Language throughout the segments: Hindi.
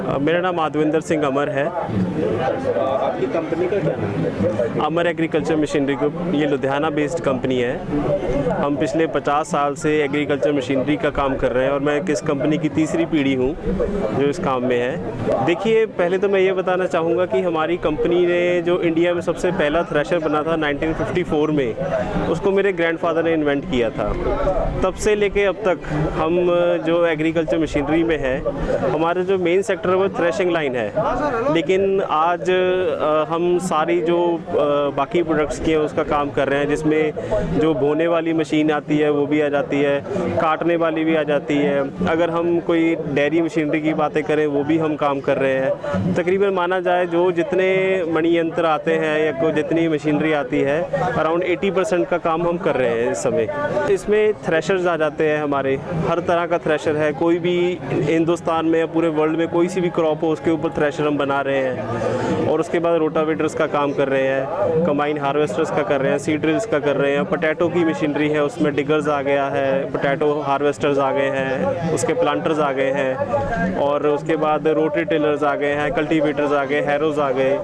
मेरा नाम माधवेंद्र सिंह अमर है। आपकी कंपनी का क्या नाम है? अमर एग्रीकल्चर मशीनरी ग्रुप, ये लुधियाना बेस्ड कंपनी है। हम पिछले 50 साल से एग्रीकल्चर मशीनरी का काम कर रहे हैं और मैं इस कंपनी की तीसरी पीढ़ी हूँ जो इस काम में है। देखिए, पहले तो मैं ये बताना चाहूँगा कि हमारी कंपनी ने जो इंडिया में सबसे पहला थ्रेशर बना था 1954 में, उसको मेरे ग्रैंडफादर ने इन्वेंट किया था। तब से लेके अब तक हम जो एग्रीकल्चर मशीनरी में है, हमारे जो मेन सेक्टर है वो थ्रेशिंग लाइन है, लेकिन आज हम सारी जो बाकी प्रोडक्ट्स की हैं उसका काम कर रहे हैं, जिसमें जो बोने वाली मशीन आती है वो भी आ जाती है, काटने वाली भी आ जाती है। अगर हम कोई डेयरी मशीनरी की बातें करें वो भी हम काम कर रहे हैं। तकरीबन माना जाए जो जितने मणि यंत्र आते हैं या कोई जितनी मशीनरी आती है, अराउंड 80% का काम हम कर रहे हैं इस समय। इसमें थ्रेशर्स आ जाते हैं, हमारे हर तरह का थ्रेशर है। कोई भी हिंदुस्तान में या पूरे वर्ल्ड में कोई सी भी क्रॉप हो उसके ऊपर थ्रेशर हम बना रहे हैं। और उसके बाद रोटावेटर्स का काम कर रहे हैं, कंबाइन हार्वेस्टर्स का कर रहे हैं, सीड ड्रिल्स का कर रहे हैं। पोटैटो की मशीनरी है, उसमें डिगर्स आ गया है, पोटैटो हार्वेस्टर्स आ गए हैं, उसके प्लांटर्स आ गए हैं, और उसके बाद रोटरी टिलर्स आ गए हैं, कल्टीवेटर्स आ गए, हैरोज आ गए,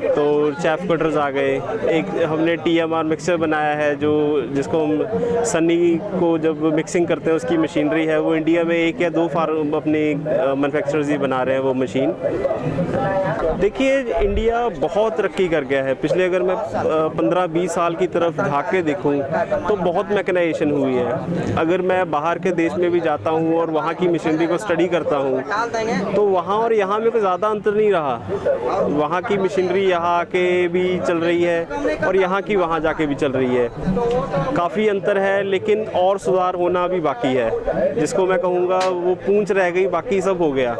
तो चैफ कटर्स आ गए। एक हमने TMR मिक्सर बनाया है, जो जिसको हम सन्नी को जब मिक्सिंग करते हैं उसकी मशीनरी है। वो इंडिया में 1 या 2 फार्म अपने मैन्युफैक्चरर्स ही बना रहे हैं वो मशीन। देखिए, इंडिया बहुत तरक्की कर गया है। पिछले अगर मैं 15-20 साल की तरफ झाँक के देखूँ तो बहुत मैकेनाइजेशन हुई है। अगर मैं बाहर के देश में भी जाता हूँ और वहाँ की मशीनरी को स्टडी करता हूँ तो वहाँ और यहाँ में कोई ज़्यादा अंतर नहीं रहा। वहाँ की मशीनरी यहाँ आके भी चल रही है और यहाँ की वहाँ जाके भी चल रही है। काफ़ी अंतर है, लेकिन और सुधार होना भी बाकी है, जिसको मैं कहूँगा वो पूंछ रह गई, बाकी सब हो गया।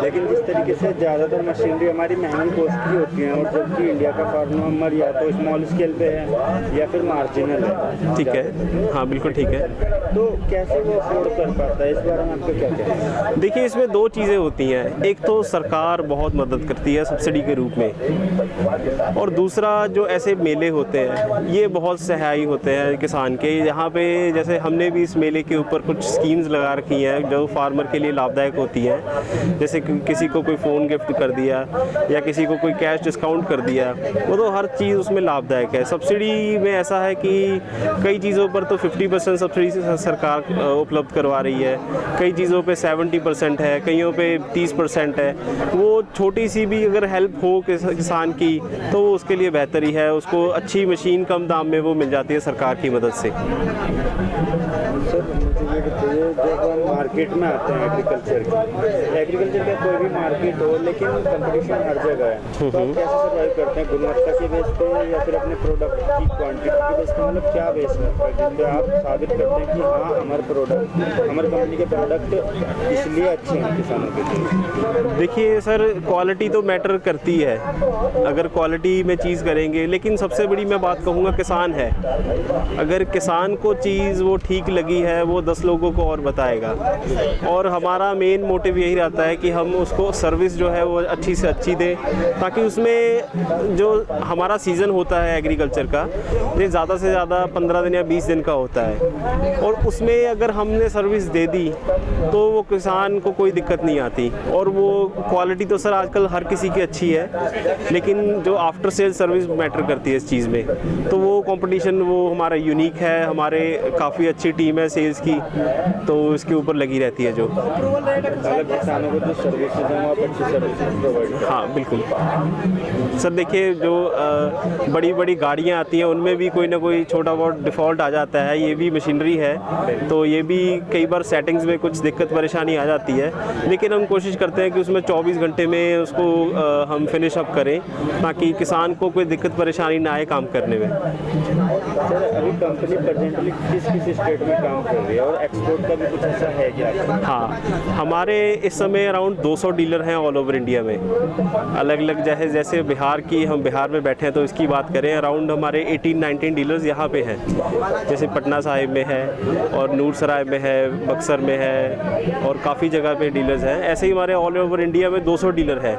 लेकिन जिस तरीके से ज़्यादातर मशीनरी हमारी महंगी कॉस्ट की होती है, और जबकि इंडिया का फार्मर या तो स्मॉल स्केल पे है या फिर मार्जिनल है। ठीक है, हाँ बिल्कुल ठीक है। तो कैसे वो अफोर्ड कर पाता है, इस बारे में आपको क्या कहना है? देखिए, इसमें 2 चीज़ें होती हैं। एक तो सरकार बहुत मदद करती है सब्सिडी के रूप में, और दूसरा जो ऐसे मेले होते हैं ये बहुत सहायी होते हैं किसान के। यहाँ पे जैसे हमने भी इस मेले के ऊपर कुछ स्कीम्स लगा रखी हैं जो फार्मर के लिए लाभदायक होती हैं। जैसे किसी को कोई फ़ोन गिफ्ट कर दिया या किसी को कोई कैश डिस्काउंट कर दिया, वो तो हर चीज़ उसमें लाभदायक है। सब्सिडी में ऐसा है कि कई चीज़ों पर तो 50% सब्सिडी सरकार उपलब्ध करवा रही है, कई चीज़ों पे 70% है, कईयों पे 30% है। वो छोटी सी भी अगर हेल्प हो किसान की तो वो उसके लिए बेहतर ही है। उसको अच्छी मशीन कम दाम में वो मिल जाती है सरकार की मदद से। सर, मुझे ये बताइए, जब हम मार्केट में आते हैं एग्रीकल्चर का कोई भी मार्केट हो, लेकिन कंपटीशन हर जगह है, तो आप कैसे सर्वाइव करते हैं? गुणवत्ता के बेस पे या फिर अपने प्रोडक्ट की क्वांटिटी के बेस पे? मतलब क्या बेस है जिससे आप साबित करते हैं कि हाँ, हमारे कंपनी के प्रोडक्ट इसलिए अच्छे हैं किसानों के लिए? देखिए सर, क्वालिटी तो मैटर करती है, अगर क्वालिटी में चीज़ करेंगे, लेकिन सबसे बड़ी मैं बात कहूँगा किसान है। अगर किसान को चीज़ वो ठीक लगी है, वो 10 लोगों को और बताएगा। और हमारा मेन मोटिव यही रहता है कि हम उसको सर्विस जो है वो अच्छी से अच्छी दें, ताकि उसमें जो हमारा सीज़न होता है एग्रीकल्चर का, ये ज़्यादा से ज़्यादा 15 दिन या 20 दिन का होता है, और उसमें अगर हमने सर्विस दे दी तो वो किसान को कोई दिक्कत नहीं आती। और वो क्वालिटी तो सर आजकल हर किसी की अच्छी है, लेकिन जो आफ्टर सेल सर्विस मैटर करती है इस चीज़ में, तो वो कंपटीशन वो हमारा यूनिक है। हमारे काफ़ी अच्छी टीम है सेल्स की, तो इसके ऊपर लगी रहती है जो किसानों को जो सर्विसेज हैं वो आप अच्छी सर्विसेज प्रोवाइड करें। हाँ बिल्कुल सर। देखिए, जो बड़ी बड़ी गाड़ियाँ आती हैं उनमें भी कोई ना कोई छोटा बहुत डिफ़ॉल्ट आ जाता है। ये भी मशीनरी है, तो ये भी कई बार सेटिंग्स में कुछ दिक्कत परेशानी आ जाती है, लेकिन हम कोशिश करते हैं कि उसमें 24 घंटे में उसको हम फिनिश अप करें, ताकि किसान को कोई दिक्कत परेशानी ना आए काम करने में। सर, अभी कंपनी प्रेजेंटली किस स्टेट में काम कर रही है, और एक्सपोर्ट का भी कुछ ऐसा है क्या? हाँ, हमारे इस समय अराउंड 200 डीलर हैं ऑल ओवर इंडिया में, अलग अलग जैसे बिहार की, हम बिहार में बैठे हैं तो इसकी बात करें, अराउंड हमारे 18-19 डीलर्स यहाँ पे हैं। जैसे पटना साहिब में है, और नूरसराय में है, बक्सर में है, और काफ़ी जगह पे डीलर्स हैं। ऐसे ही हमारे ऑल ओवर इंडिया में 200 डीलर हैं,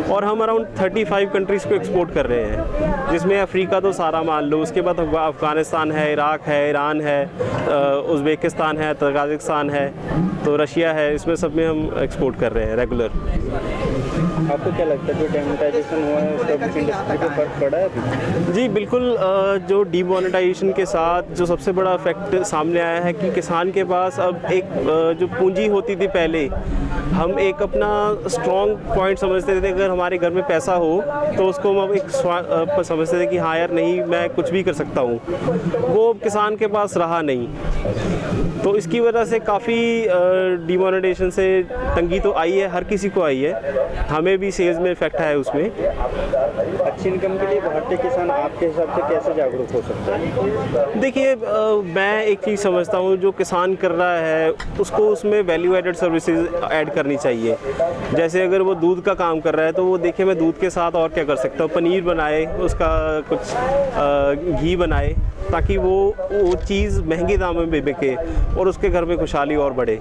और हम अराउंड 35 कंट्रीज़ को एक्सपोर्ट कर रहे हैं, जिसमें अफ्रीका तो सारा मान लो, उसके बाद अफ़गानिस्तान है, इराक है, ईरान है, उज़्बेकिस्तान उज़्बेकिस्तान है, तजाकिस्तान है, तो रशिया है, इसमें सब में हम एक्सपोर्ट कर रहे हैं रेगुलर। आपको क्या लगता है जो डेमोनेटाइजेशन हुआ है उसका बुक इंडस्ट्री पे फर्क पड़ा है अभी? जी बिल्कुल, जो डीमोनेटाइजेशन के साथ जो सबसे बड़ा इफेक्ट सामने आया है कि किसान के पास अब एक जो पूंजी होती थी पहले, हम एक अपना स्ट्रॉन्ग पॉइंट समझते थे, अगर हमारे घर में पैसा हो तो उसको हम अब एक समझते थे कि हाँ यार नहीं, मैं कुछ भी कर सकता हूँ, वो अब किसान के पास रहा नहीं। तो इसकी वजह से काफ़ी डीमोनेटाइजेशन से तंगी तो आई है, हर किसी को आई है, हमें भी सेल्स में इफेक्ट है उसमें। अच्छी इनकम के लिए भारतीय किसान आपके हिसाब से कैसे जागरूक हो सकता है? देखिए, मैं एक चीज़ समझता हूँ, जो किसान कर रहा है उसको उसमें वैल्यू एडेड सर्विसेज ऐड करनी चाहिए। जैसे अगर वो दूध का काम कर रहा है तो वो देखिए मैं दूध के साथ और क्या कर सकता हूँ, पनीर बनाए, उसका कुछ घी बनाए, ताकि वो चीज़ महंगे दामों में बिके और उसके घर में खुशहाली और बढ़े।